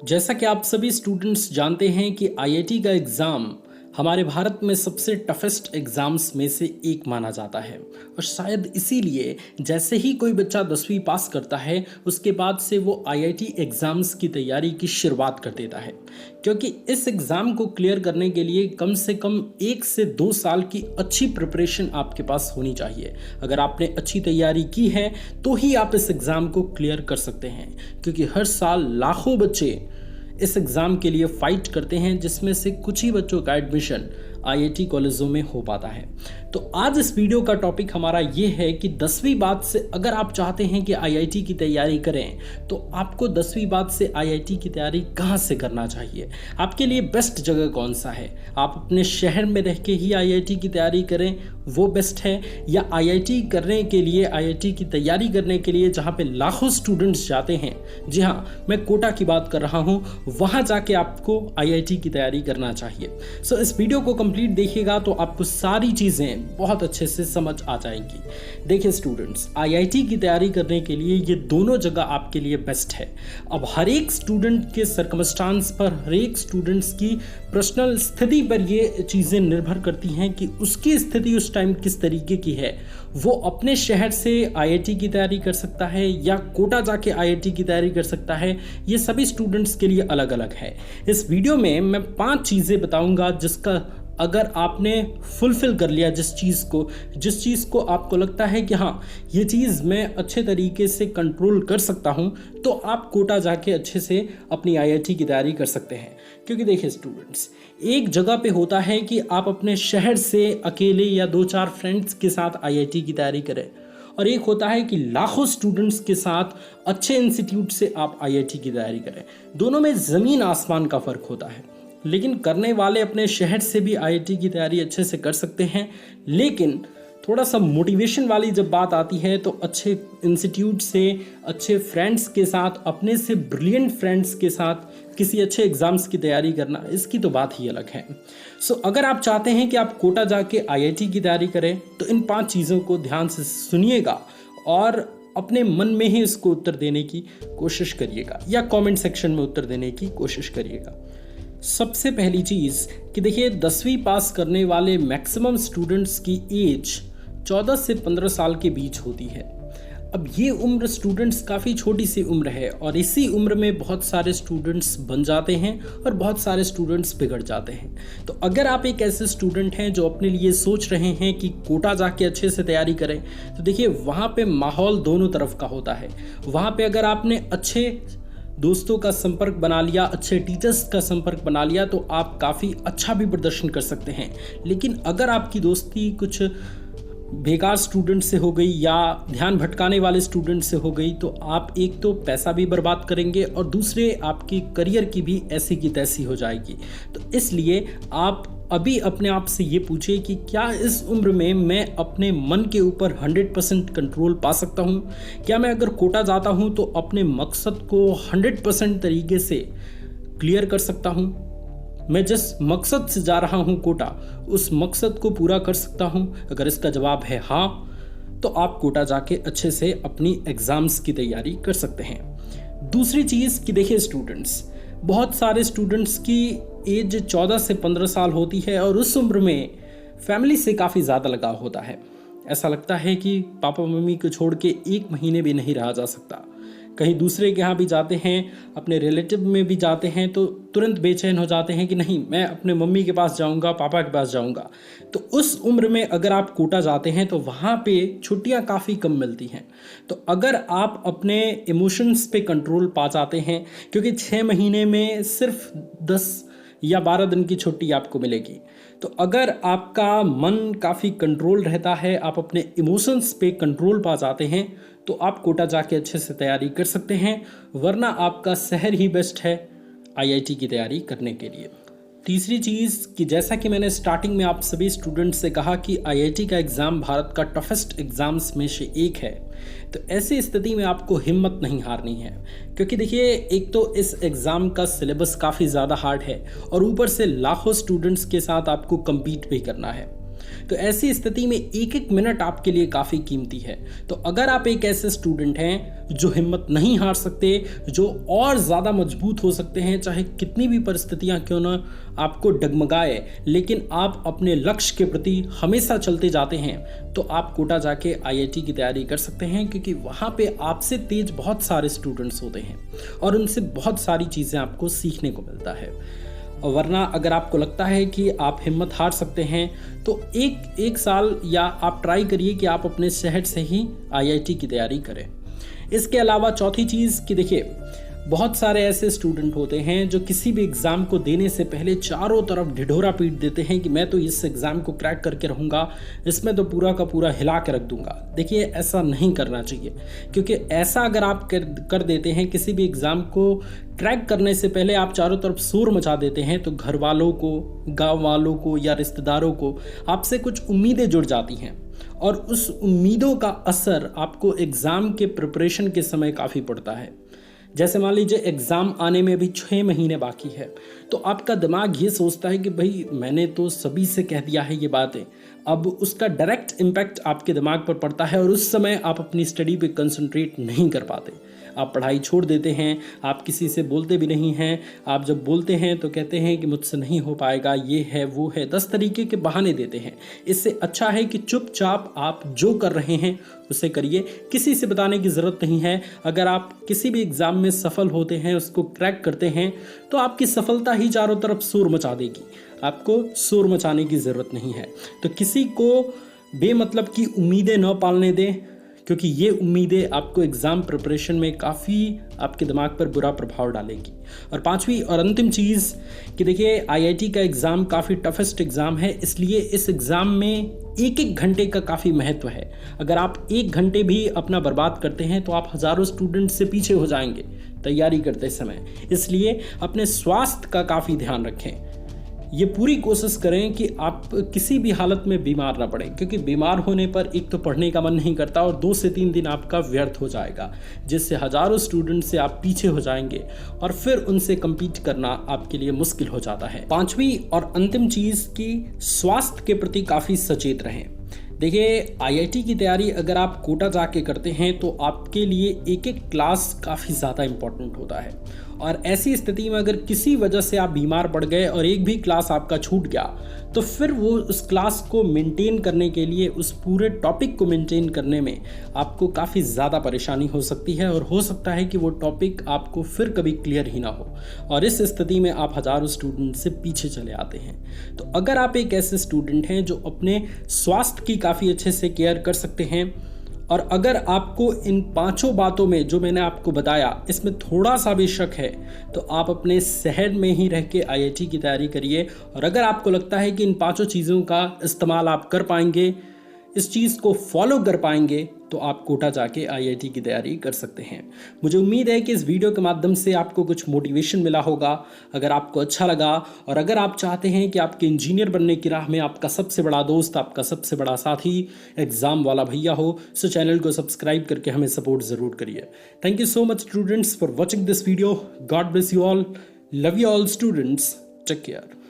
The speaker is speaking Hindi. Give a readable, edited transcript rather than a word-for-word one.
जैसा कि आप सभी स्टूडेंट्स जानते हैं कि आईआईटी का एग्ज़ाम हमारे भारत में सबसे टफेस्ट एग्ज़ाम्स में से एक माना जाता है और शायद इसीलिए जैसे ही कोई बच्चा 10वीं पास करता है उसके बाद से वो आईआईटी एग्ज़ाम्स की तैयारी की शुरुआत कर देता है, क्योंकि इस एग्ज़ाम को क्लियर करने के लिए कम से कम 1 से 2 साल की अच्छी प्रिपरेशन आपके पास होनी चाहिए। अगर आपने अच्छी तैयारी की है तो ही आप इस एग्ज़ाम को क्लियर कर सकते हैं, क्योंकि हर साल लाखों बच्चे इस एग्ज़ाम के लिए फाइट करते हैं, जिसमें से कुछ ही बच्चों का एडमिशन आईआईटी कॉलेजों में हो पाता है। तो आज इस वीडियो का टॉपिक हमारा ये है कि 10वीं बाद से अगर आप चाहते हैं कि आईआईटी की तैयारी करें तो आपको 10वीं बाद से आईआईटी की तैयारी कहाँ से करना चाहिए, आपके लिए बेस्ट जगह कौन सा है। आप अपने शहर में रह के ही आईआईटी की तैयारी करें वो बेस्ट है, या आईआईटी करने के लिए आईआईटी की तैयारी करने के लिए जहाँ पे लाखों स्टूडेंट्स जाते हैं, जी हाँ मैं कोटा की बात कर रहा हूँ, वहाँ जाके आपको आईआईटी की तैयारी करना चाहिए। सो इस वीडियो को कंप्लीट देखिएगा तो आपको सारी चीज़ें बहुत अच्छे से समझ आ जाएंगी। देखिए स्टूडेंट्स, आईआईटी की तैयारी करने के लिए ये दोनों जगह आपके लिए बेस्ट है। अब हर एक स्टूडेंट के सर्कमस्टांस पर, हर एक स्टूडेंट्स की पर्सनल स्थिति पर ये चीज़ें निर्भर करती हैं कि उसकी स्थिति उस टाइम किस तरीके की है। वो अपने शहर से आईआईटी की तैयारी कर सकता है या कोटा जाके आईआईटी की तैयारी कर सकता है, ये सभी स्टूडेंट्स के लिए अलग अलग है। इस वीडियो में मैं 5 चीज़ें बताऊंगा जिसका अगर आपने फुलफिल कर लिया, जिस चीज़ को आपको लगता है कि हाँ ये चीज़ मैं अच्छे तरीके से कंट्रोल कर सकता हूँ, तो आप कोटा जाके अच्छे से अपनी आईआईटी की तैयारी कर सकते हैं। क्योंकि देखिए स्टूडेंट्स, एक जगह पे होता है कि आप अपने शहर से अकेले या 2-4 फ्रेंड्स के साथ आईआईटी की तैयारी करें, और एक होता है कि लाखों स्टूडेंट्स के साथ अच्छे इंस्टीट्यूट से आप आईआईटी की तैयारी करें। दोनों में ज़मीन आसमान का फ़र्क होता है, लेकिन करने वाले अपने शहर से भी आईआईटी की तैयारी अच्छे से कर सकते हैं। लेकिन थोड़ा सा मोटिवेशन वाली जब बात आती है तो अच्छे इंस्टीट्यूट से, अच्छे फ्रेंड्स के साथ, अपने से ब्रिलियंट फ्रेंड्स के साथ किसी अच्छे एग्ज़ाम्स की तैयारी करना, इसकी तो बात ही अलग है। सो अगर आप चाहते हैं कि आप कोटा जाके आईआईटी की तैयारी करें तो इन 5 चीज़ों को ध्यान से सुनिएगा और अपने मन में ही इसको उत्तर देने की कोशिश करिएगा या कमेंट सेक्शन में उत्तर देने की कोशिश करिएगा। सबसे पहली चीज़ कि देखिए 10वीं पास करने वाले मैक्सिमम स्टूडेंट्स की एज 14 से 15 साल के बीच होती है। अब ये उम्र स्टूडेंट्स काफ़ी छोटी सी उम्र है और इसी उम्र में बहुत सारे स्टूडेंट्स बन जाते हैं और बहुत सारे स्टूडेंट्स बिगड़ जाते हैं। तो अगर आप एक ऐसे स्टूडेंट हैं जो अपने लिए सोच रहे हैं कि कोटा जाके अच्छे से तैयारी करें, तो देखिए वहाँ पे माहौल दोनों तरफ का होता है। वहाँ पे अगर आपने अच्छे दोस्तों का संपर्क बना लिया, अच्छे टीचर्स का संपर्क बना लिया, तो आप काफ़ी अच्छा भी प्रदर्शन कर सकते हैं। लेकिन अगर आपकी दोस्ती कुछ बेकार स्टूडेंट से हो गई या ध्यान भटकाने वाले स्टूडेंट से हो गई, तो आप एक तो पैसा भी बर्बाद करेंगे और दूसरे आपकी करियर की भी ऐसी की तैसी हो जाएगी। तो इसलिए आप अभी अपने आप से ये पूछिए कि क्या इस उम्र में मैं अपने मन के ऊपर 100% कंट्रोल पा सकता हूँ। क्या मैं अगर कोटा जाता हूँ तो अपने मकसद को 100% तरीके से क्लियर कर सकता हूँ। मैं जिस मकसद से जा रहा हूँ कोटा, उस मकसद को पूरा कर सकता हूँ। अगर इसका जवाब है हाँ, तो आप कोटा जाके अच्छे से अपनी एग्ज़ाम्स की तैयारी कर सकते हैं। दूसरी चीज़ कि देखिए स्टूडेंट्स, बहुत सारे स्टूडेंट्स की एज 14 से 15 साल होती है और उस उम्र में फैमिली से काफ़ी ज़्यादा लगाव होता है। ऐसा लगता है कि पापा मम्मी को छोड़ के 1 महीने भी नहीं रहा जा सकता। कहीं दूसरे के यहाँ भी जाते हैं, अपने रिलेटिव में भी जाते हैं, तो तुरंत बेचैन हो जाते हैं कि नहीं मैं अपने मम्मी के पास जाऊँगा, पापा के पास जाऊँगा। तो उस उम्र में अगर आप कोटा जाते हैं तो वहाँ पे छुट्टियाँ काफ़ी कम मिलती हैं। तो अगर आप अपने इमोशंस पे कंट्रोल पा जाते हैं, क्योंकि 6 महीने में सिर्फ 10 या 12 दिन की छुट्टी आपको मिलेगी, तो अगर आपका मन काफ़ी कंट्रोल रहता है, आप अपने इमोशंस पे कंट्रोल पा जाते हैं, तो आप कोटा जाके अच्छे से तैयारी कर सकते हैं। वरना आपका शहर ही बेस्ट है आईआईटी की तैयारी करने के लिए। तीसरी चीज़ कि जैसा कि मैंने स्टार्टिंग में आप सभी स्टूडेंट्स से कहा कि आईआईटी का एग्ज़ाम भारत का टफेस्ट एग्ज़ाम्स में से एक है, तो ऐसी स्थिति में आपको हिम्मत नहीं हारनी है। क्योंकि देखिए एक तो इस एग्ज़ाम का सिलेबस काफ़ी ज़्यादा हार्ड है और ऊपर से लाखों स्टूडेंट्स के साथ आपको कम्पीट भी करना है। तो ऐसी स्थिति में एक एक मिनट आपके लिए काफ़ी कीमती है। तो अगर आप एक ऐसे स्टूडेंट हैं जो हिम्मत नहीं हार सकते, जो और ज़्यादा मजबूत हो सकते हैं, चाहे कितनी भी परिस्थितियां क्यों ना आपको डगमगाए, लेकिन आप अपने लक्ष्य के प्रति हमेशा चलते जाते हैं, तो आप कोटा जाके आईआईटी की तैयारी कर सकते हैं, क्योंकि वहाँ पे आपसे तेज बहुत सारे स्टूडेंट्स होते हैं और उनसे बहुत सारी चीज़ें आपको सीखने को मिलता है। और वरना अगर आपको लगता है कि आप हिम्मत हार सकते हैं, तो एक साल या आप ट्राई करिए कि आप अपने शहर से ही आईआईटी की तैयारी करें। इसके अलावा चौथी चीज़ कि देखिए, बहुत सारे ऐसे स्टूडेंट होते हैं जो किसी भी एग्ज़ाम को देने से पहले चारों तरफ ढिढोरा पीट देते हैं कि मैं तो इस एग्ज़ाम को क्रैक करके रहूँगा, इसमें तो पूरा का पूरा हिला के रख दूंगा। देखिए, ऐसा नहीं करना चाहिए, क्योंकि ऐसा अगर आप कर देते हैं, किसी भी एग्ज़ाम को क्रैक करने से पहले आप चारों तरफ शोर मचा देते हैं, तो घर वालों को, गाँव वालों को या रिश्तेदारों को आपसे कुछ उम्मीदें जुड़ जाती हैं और उस उम्मीदों का असर आपको एग्ज़ाम के प्रिपरेशन के समय काफ़ी पड़ता है। जैसे मान लीजिए एग्ज़ाम आने में भी 6 महीने बाकी है, तो आपका दिमाग ये सोचता है कि भाई मैंने तो सभी से कह दिया है ये बातें। अब उसका डायरेक्ट इम्पैक्ट आपके दिमाग पर पड़ता है और उस समय आप अपनी स्टडी पे कंसंट्रेट नहीं कर पाते। आप पढ़ाई छोड़ देते हैं, आप किसी से बोलते भी नहीं हैं। आप जब बोलते हैं तो कहते हैं कि मुझसे नहीं हो पाएगा, ये है वो है, 10 तरीके के बहाने देते हैं। इससे अच्छा है कि चुपचाप आप जो कर रहे हैं उसे करिए, किसी से बताने की ज़रूरत नहीं है। अगर आप किसी भी एग्ज़ाम में सफल होते हैं, उसको क्रैक करते हैं, तो आपकी सफलता ही चारों तरफ शोर मचा देगी। आपको शोर मचाने की ज़रूरत नहीं है। तो किसी को बेमतलब की उम्मीदें न पालने दें, क्योंकि ये उम्मीदें आपको एग्ज़ाम प्रिपरेशन में काफ़ी आपके दिमाग पर बुरा प्रभाव डालेगी। और पांचवी और अंतिम चीज़ कि देखिए, आईआईटी का एग्ज़ाम काफ़ी टफेस्ट एग्ज़ाम है, इसलिए इस एग्ज़ाम में एक एक घंटे का काफ़ी महत्व है। अगर आप 1 घंटे भी अपना बर्बाद करते हैं तो आप हज़ारों स्टूडेंट से पीछे हो जाएंगे तैयारी करते समय। इसलिए अपने स्वास्थ्य का काफ़ी ध्यान रखें। ये पूरी कोशिश करें कि आप किसी भी हालत में बीमार ना पड़ें, क्योंकि बीमार होने पर एक तो पढ़ने का मन नहीं करता और 2 से 3 दिन आपका व्यर्थ हो जाएगा, जिससे हज़ारों स्टूडेंट से आप पीछे हो जाएंगे और फिर उनसे compete करना आपके लिए मुश्किल हो जाता है। पांचवी और अंतिम चीज़ कि स्वास्थ्य के प्रति काफ़ी सचेत रहें। देखिए, आईआईटी की तैयारी अगर आप कोटा जाके करते हैं तो आपके लिए एक एक क्लास काफ़ी ज़्यादा इम्पोर्टेंट होता है, और ऐसी स्थिति में अगर किसी वजह से आप बीमार पड़ गए और एक भी क्लास आपका छूट गया, तो फिर वो उस क्लास को मेंटेन करने के लिए, उस पूरे टॉपिक को मेंटेन करने में आपको काफ़ी ज़्यादा परेशानी हो सकती है, और हो सकता है कि वो टॉपिक आपको फिर कभी क्लियर ही ना हो, और इस स्थिति में आप हज़ारों स्टूडेंट से पीछे चले आते हैं। तो अगर आप एक ऐसे स्टूडेंट हैं जो अपने स्वास्थ्य की काफ़ी अच्छे से केयर कर सकते हैं, और अगर आपको इन 5 बातों में जो मैंने आपको बताया इसमें थोड़ा सा भी शक है, तो आप अपने शहर में ही रह के आईआईटी की तैयारी करिए। और अगर आपको लगता है कि इन 5 चीज़ों का इस्तेमाल आप कर पाएंगे, इस चीज़ को फॉलो कर पाएंगे, तो आप कोटा जाके आईआईटी की तैयारी कर सकते हैं। मुझे उम्मीद है कि इस वीडियो के माध्यम से आपको कुछ मोटिवेशन मिला होगा। अगर आपको अच्छा लगा और अगर आप चाहते हैं कि आपके इंजीनियर बनने की राह में आपका सबसे बड़ा दोस्त, आपका सबसे बड़ा साथी एग्ज़ाम वाला भैया हो, तो चैनल को सब्सक्राइब करके हमें सपोर्ट ज़रूर करिए। Thank you so much students for watching this video. God bless you all. Love you all students. Take care.